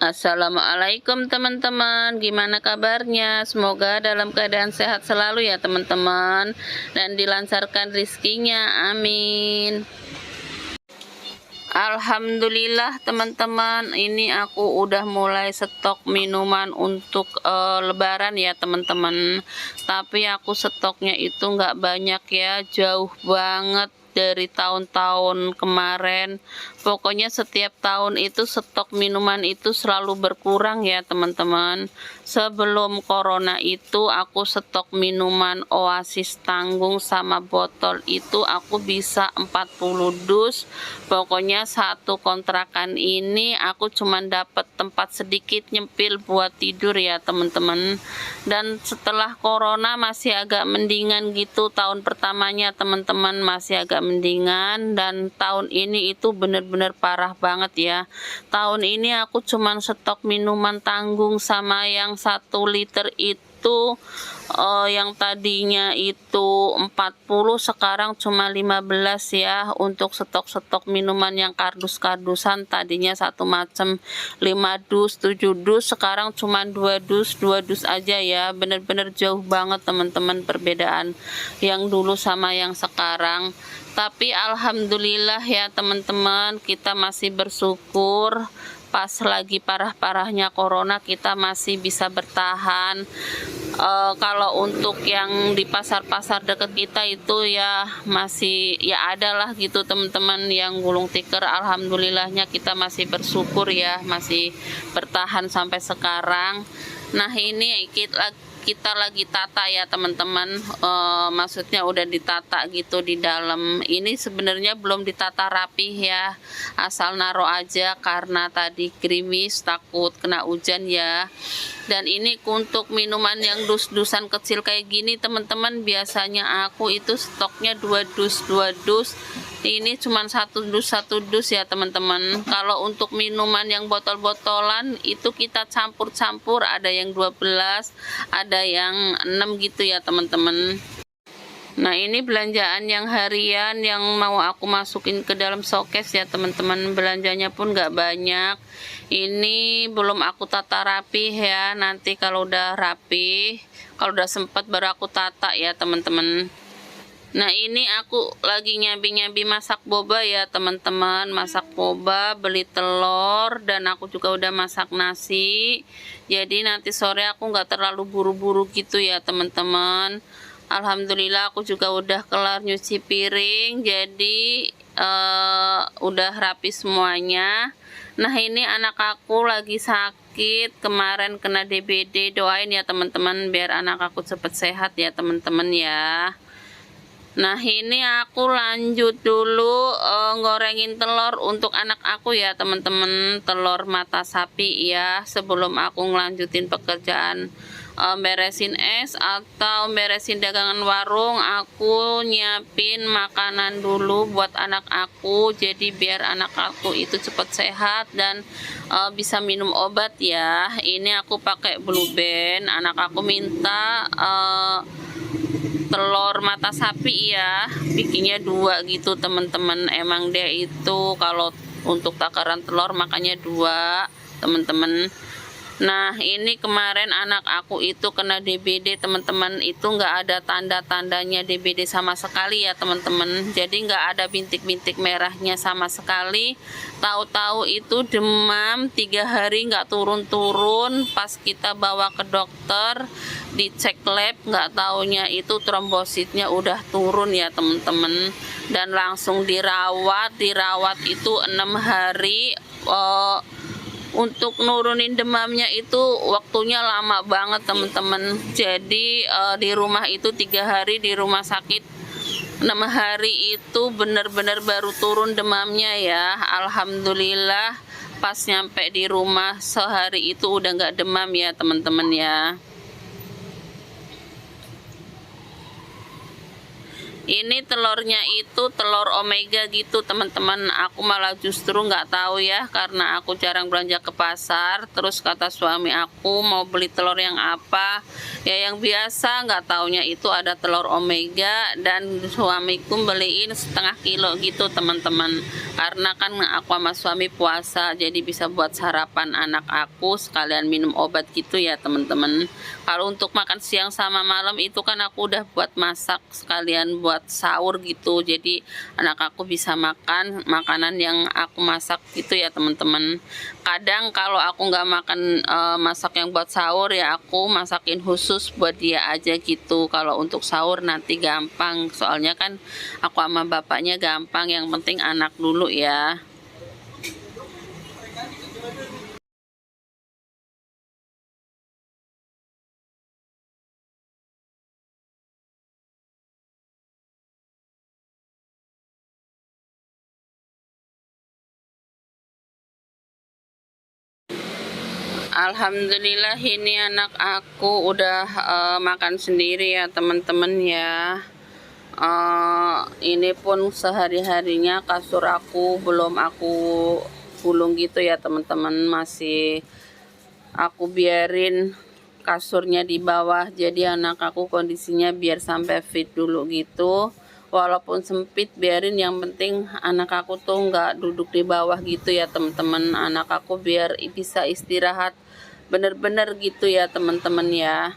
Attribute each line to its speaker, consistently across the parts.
Speaker 1: Assalamualaikum teman-teman, gimana kabarnya? Semoga dalam keadaan sehat selalu ya teman-teman, dan dilancarkan rizkinya, amin. Alhamdulillah teman-teman, ini aku udah mulai stok minuman untuk lebaran ya teman-teman. Tapi aku stoknya itu nggak banyak ya, jauh banget dari tahun-tahun kemarin. Pokoknya setiap tahun itu stok minuman itu selalu berkurang ya teman-teman. Sebelum corona itu aku stok minuman Oasis Tanggung sama botol itu aku bisa 40 dus. Pokoknya satu kontrakan ini aku cuman dapat tempat sedikit nyempil buat tidur ya teman-teman. Dan setelah corona masih agak mendingan gitu, tahun pertamanya teman-teman masih agak mendingan, dan tahun ini itu bener-bener parah banget ya. Tahun ini aku cuman stok minuman Tanggung sama yang 1 liter itu yang tadinya itu 40 sekarang cuma 15 ya. Untuk stok-stok minuman yang kardus-kardusan tadinya satu macam 5 dus 7 dus, sekarang cuma 2 dus aja ya. Bener-bener jauh banget teman-teman perbedaan yang dulu sama yang sekarang. Tapi alhamdulillah ya teman-teman, kita masih bersyukur pas lagi parah-parahnya corona kita masih bisa bertahan. Kalau untuk yang di pasar-pasar dekat kita itu ya masih ya ada lah gitu teman-teman yang gulung tikar. Alhamdulillahnya kita masih bersyukur ya, masih bertahan sampai sekarang. Nah ini kita lagi tata ya teman-teman, maksudnya udah ditata gitu di dalam. Ini sebenarnya belum ditata rapih ya, asal naruh aja karena tadi gerimis takut kena hujan ya. Dan ini untuk minuman yang dus-dusan kecil kayak gini teman-teman, biasanya aku itu stoknya 2 dus. Ini cuma satu dus ya teman-teman. Kalau untuk minuman yang botol-botolan itu kita campur-campur, ada yang 12, ada yang 6 gitu ya teman-teman. Nah ini belanjaan yang harian yang mau aku masukin ke dalam showcase ya teman-teman. Belanjanya pun nggak banyak. Ini belum aku tata rapi ya. Nanti kalau udah rapi, kalau udah sempat baru aku tata ya teman-teman. Nah ini aku lagi nyambi-nyambi masak boba ya teman-teman. Masak boba, beli telur, dan aku juga udah masak nasi. Jadi nanti sore aku nggak terlalu buru-buru gitu ya teman-teman. Alhamdulillah aku juga udah kelar nyuci piring. Jadi udah rapi semuanya. Nah ini anak aku lagi sakit, kemarin kena DBD. Doain ya teman-teman biar anak aku cepat sehat ya teman-teman ya. Nah ini aku lanjut dulu gorengin telur untuk anak aku ya teman-teman, telur mata sapi ya, sebelum aku ngelanjutin pekerjaan beresin es atau beresin dagangan warung. Aku nyiapin makanan dulu buat anak aku, jadi biar anak aku itu cepat sehat dan bisa minum obat ya. Ini aku pakai Blue Band, anak aku minta telur mata sapi ya, bikinnya 2 gitu teman-teman. Emang dia itu kalau untuk takaran telur makanya 2 teman-teman. Nah ini kemarin anak aku itu kena DBD teman-teman, itu nggak ada tanda-tandanya DBD sama sekali ya teman-teman. Jadi nggak ada bintik-bintik merahnya sama sekali. Tahu-tahu itu demam 3 hari nggak turun-turun. Pas kita bawa ke dokter dicek lab, nggak taunya itu trombositnya udah turun ya teman-teman, dan langsung dirawat itu 6 hari. Untuk nurunin demamnya itu waktunya lama banget teman-teman. Jadi di rumah itu 3 hari di rumah sakit, 6 hari itu benar-benar baru turun demamnya ya. Alhamdulillah pas nyampe di rumah sehari itu udah nggak demam ya teman-teman ya. Ini telurnya itu telur omega gitu teman-teman. Aku malah justru nggak tahu ya, karena aku jarang belanja ke pasar. Terus kata suami aku mau beli telur yang apa ya, yang biasa. Nggak taunya itu ada telur omega, dan suamiku beliin setengah kilo gitu teman-teman. Karena kan aku sama suami puasa, jadi bisa buat sarapan anak aku sekalian minum obat gitu ya teman-teman. Kalau untuk makan siang sama malam itu kan aku udah buat masak sekalian buat sahur gitu, jadi anak aku bisa makan makanan yang aku masak gitu ya teman-teman. Kadang kalau aku nggak makan masak yang buat sahur ya aku masakin khusus buat dia aja gitu. Kalau untuk sahur nanti gampang, soalnya kan aku sama bapaknya gampang, yang penting anak dulu ya. Alhamdulillah ini anak aku udah makan sendiri ya teman-teman ya. Ini pun sehari-harinya kasur aku belum aku gulung gitu ya teman-teman, masih aku biarin kasurnya di bawah, jadi anak aku kondisinya biar sampai fit dulu gitu. Walaupun sempit biarin, yang penting anak aku tuh nggak duduk di bawah gitu ya teman-teman. Anak aku biar bisa istirahat bener-bener gitu ya teman-teman ya.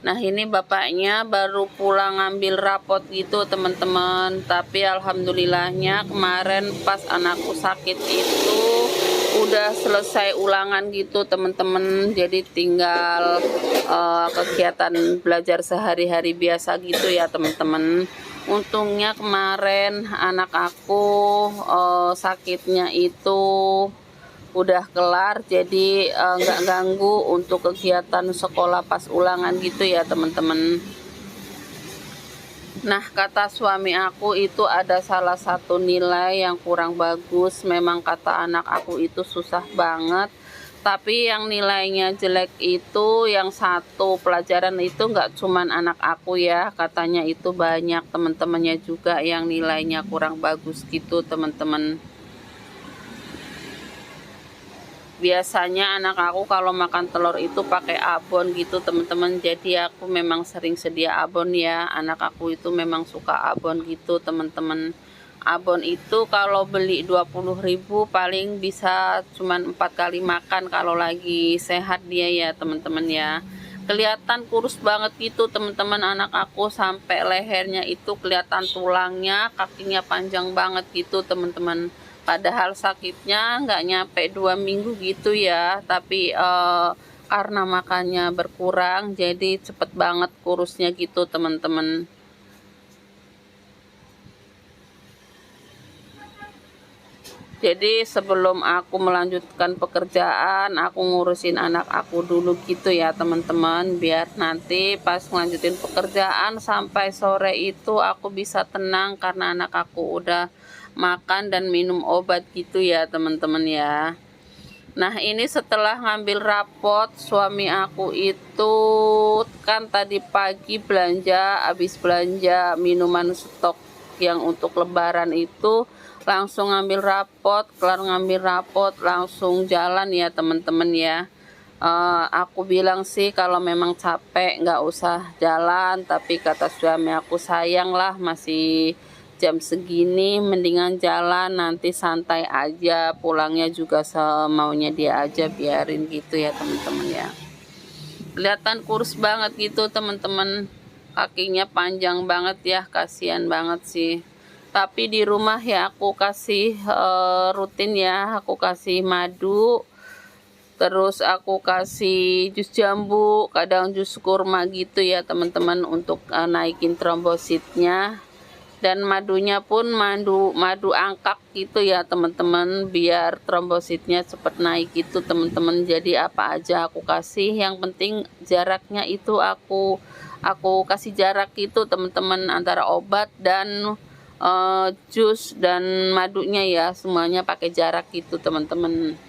Speaker 1: Nah ini bapaknya baru pulang ngambil rapot gitu teman-teman. Tapi alhamdulillahnya kemarin pas anakku sakit itu udah selesai ulangan gitu teman-teman. Jadi tinggal kegiatan belajar sehari-hari biasa gitu ya teman-teman. Untungnya kemarin anak aku sakitnya itu udah kelar, jadi nggak ganggu untuk kegiatan sekolah pas ulangan gitu ya teman-teman. Nah kata suami aku itu ada salah satu nilai yang kurang bagus, memang kata anak aku itu susah banget, tapi yang nilainya jelek itu yang satu pelajaran itu nggak cuman anak aku ya, katanya itu banyak teman-temannya juga yang nilainya kurang bagus gitu teman-teman. Biasanya anak aku kalau makan telur itu pakai abon gitu teman-teman, jadi aku memang sering sedia abon ya. Anak aku itu memang suka abon gitu teman-teman. Abon itu kalau beli 20.000 paling bisa cuman 4 kali makan kalau lagi sehat dia ya teman-teman ya. Kelihatan kurus banget gitu teman-teman anak aku, sampai lehernya itu kelihatan tulangnya, kakinya panjang banget gitu teman-teman. Padahal sakitnya nggak nyampe 2 minggu gitu ya, tapi karena makannya berkurang jadi cepet banget kurusnya gitu teman-teman. Jadi sebelum aku melanjutkan pekerjaan, aku ngurusin anak aku dulu gitu ya teman-teman, biar nanti pas melanjutin pekerjaan sampai sore itu aku bisa tenang karena anak aku udah makan dan minum obat gitu ya teman-teman ya. Nah ini setelah ngambil rapot, suami aku itu kan tadi pagi belanja, habis belanja minuman stok yang untuk lebaran itu, langsung ngambil rapot, kelar ngambil rapot langsung jalan ya teman-teman ya. Aku bilang sih kalau memang capek nggak usah jalan, tapi kata suami aku sayang lah masih jam segini mendingan jalan, nanti santai aja pulangnya juga semaunya dia aja, biarin gitu ya teman-teman ya. Kelihatan kurus banget gitu teman-teman, kakinya panjang banget ya, kasihan banget sih. Tapi di rumah ya aku kasih rutin ya, aku kasih madu, terus aku kasih jus jambu, kadang jus kurma gitu ya teman-teman, untuk naikin trombositnya. Dan madunya pun madu angkak gitu ya teman-teman, biar trombositnya cepet naik gitu teman-teman. Jadi apa aja aku kasih, yang penting jaraknya itu aku kasih jarak gitu teman-teman, antara obat dan jus dan madunya ya, semuanya pakai jarak gitu teman-teman.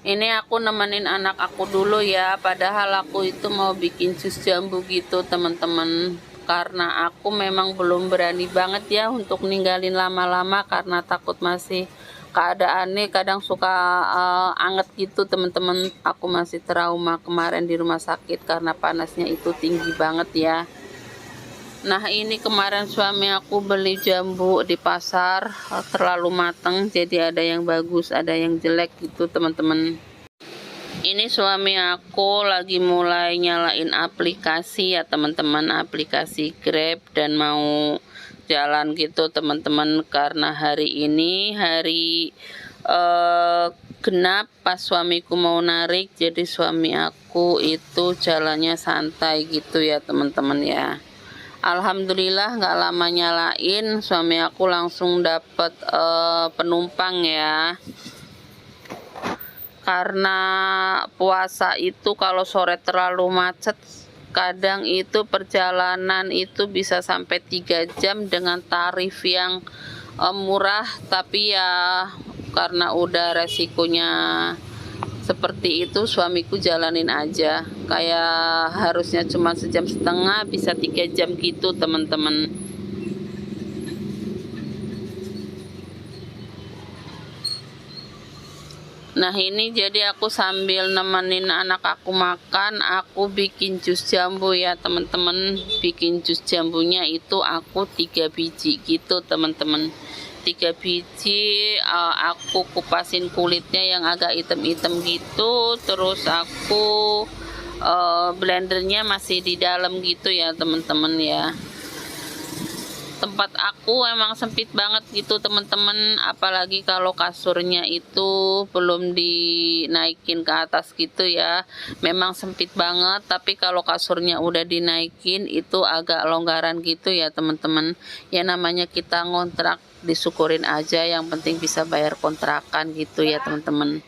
Speaker 1: Ini aku nemenin anak aku dulu ya, padahal aku itu mau bikin jus jambu gitu teman-teman. Karena aku memang belum berani banget ya untuk ninggalin lama-lama, karena takut masih keadaannya kadang suka anget gitu teman-teman. Aku masih trauma kemarin di rumah sakit karena panasnya itu tinggi banget ya. Nah, ini kemarin suami aku beli jambu di pasar, terlalu matang, jadi ada yang bagus, ada yang jelek gitu teman-teman. Ini suami aku lagi mulai nyalain aplikasi ya teman-teman, aplikasi Grab, dan mau jalan gitu teman-teman, karena hari ini hari genap pas suamiku mau narik, jadi suami aku itu jalannya santai gitu ya teman-teman ya. Alhamdulillah nggak lama nyalain, suami aku langsung dapet penumpang ya. Karena puasa itu kalau sore terlalu macet, kadang itu perjalanan itu bisa sampai 3 jam dengan tarif yang murah, tapi ya karena udah resikonya seperti itu, suamiku jalanin aja. Kayak harusnya cuma sejam setengah, bisa 3 jam gitu teman-teman. Nah, ini jadi aku sambil nemenin anak aku makan, aku bikin jus jambu ya teman-teman. Bikin jus jambunya itu aku 3 biji gitu teman-teman. 3 biji, aku kupasin kulitnya yang agak hitam-hitam gitu, terus aku blendernya masih di dalam gitu ya teman-teman ya. Tempat aku emang sempit banget gitu teman-teman, apalagi kalau kasurnya itu belum dinaikin ke atas gitu ya, memang sempit banget. Tapi kalau kasurnya udah dinaikin itu agak longgaran gitu ya teman-teman. Ya namanya kita ngontrak, disyukurin aja, yang penting bisa bayar kontrakan gitu ya teman-teman.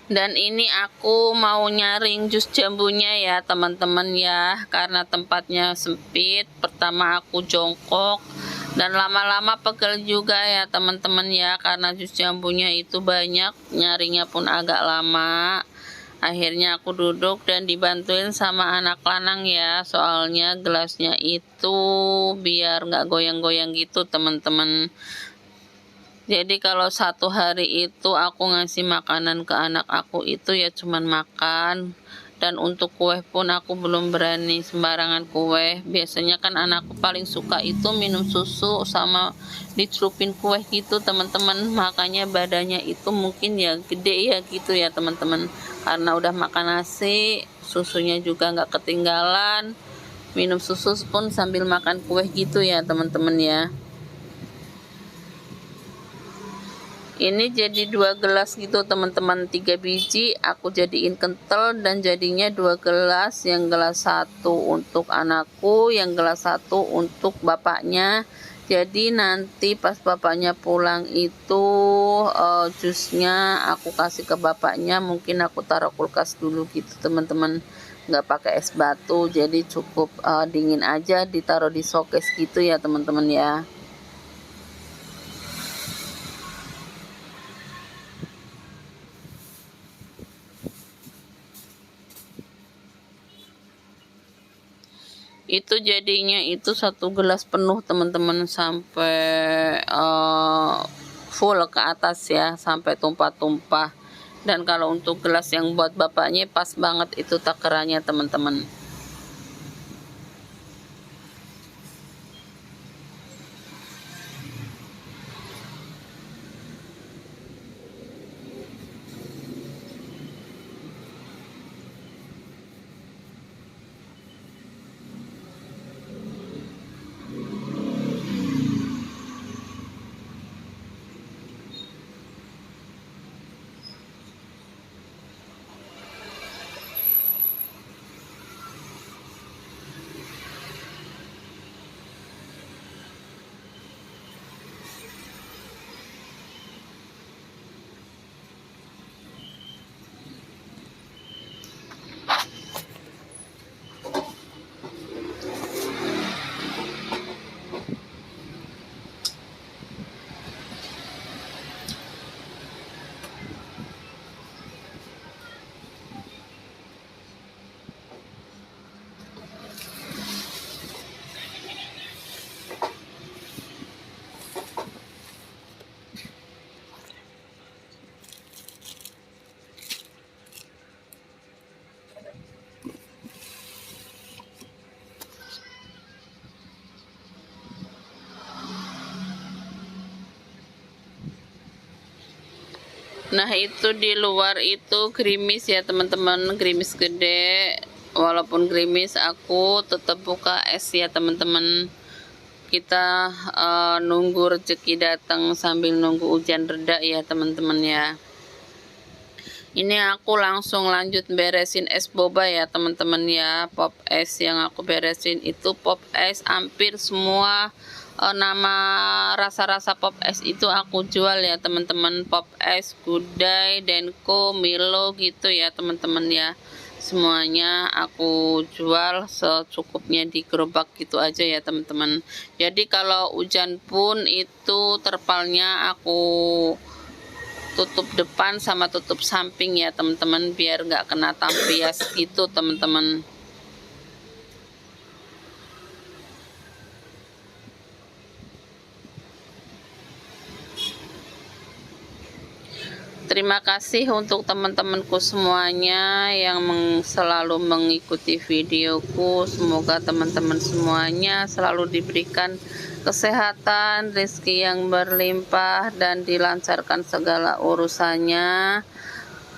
Speaker 1: Dan ini aku mau nyaring jus jambunya ya teman-teman ya, karena tempatnya sempit. Pertama aku jongkok dan lama-lama pegel juga ya teman-teman ya, karena jus jambunya itu banyak, nyaringnya pun agak lama. Akhirnya aku duduk dan dibantuin sama anak lanang ya, soalnya gelasnya itu biar nggak goyang-goyang gitu teman-teman. Jadi kalau satu hari itu aku ngasih makanan ke anak aku itu ya cuman makan. Dan untuk kue pun aku belum berani sembarangan kue. Biasanya kan anakku paling suka itu minum susu sama dicelupin kue gitu teman-teman. Makanya badannya itu mungkin ya gede ya gitu ya teman-teman. Karena udah makan nasi, susunya juga nggak ketinggalan. Minum susu pun sambil makan kue gitu ya teman-teman ya. Ini jadi 2 gelas gitu teman-teman, 3 biji aku jadiin kental dan jadinya 2 gelas, yang gelas 1 untuk anakku, yang gelas 1 untuk bapaknya. Jadi nanti pas bapaknya pulang itu jusnya aku kasih ke bapaknya, mungkin aku taruh kulkas dulu gitu teman-teman, nggak pakai es batu, jadi cukup dingin aja ditaruh di showcase gitu ya teman-teman ya. Itu jadinya itu 1 gelas penuh teman-teman, sampai full ke atas ya, sampai tumpah-tumpah. Dan kalau untuk gelas yang buat bapaknya pas banget itu takarannya teman-teman. Nah itu di luar itu gerimis ya teman-teman, gerimis gede. Walaupun gerimis aku tetap buka es ya teman-teman. Kita nunggu rezeki datang sambil nunggu hujan reda ya teman-teman ya. Ini aku langsung lanjut beresin es boba ya teman-teman ya. Pop es yang aku beresin itu pop es hampir semua nama rasa-rasa pop es itu aku jual ya teman-teman. Pop es, Gudai, Denko, Milo gitu ya teman-teman ya. Semuanya aku jual secukupnya di gerobak gitu aja ya teman-teman. Jadi kalau hujan pun itu terpalnya aku tutup depan sama tutup samping ya teman-teman, biar nggak kena tampias gitu teman-teman. Terima kasih untuk teman-temanku semuanya yang selalu mengikuti videoku. Semoga teman-teman semuanya selalu diberikan kesehatan, rezeki yang berlimpah, dan dilancarkan segala urusannya.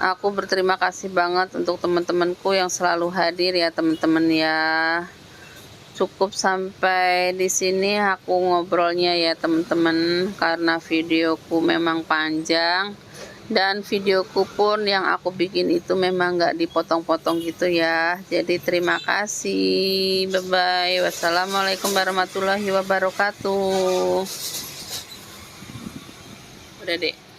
Speaker 1: Aku berterima kasih banget untuk teman-temanku yang selalu hadir ya teman-teman ya. Cukup sampai di sini aku ngobrolnya ya teman-teman, karena videoku memang panjang. Dan videoku pun yang aku bikin itu memang nggak dipotong-potong gitu ya. Jadi terima kasih. Bye bye. Wassalamualaikum warahmatullahi wabarakatuh. Udah deh.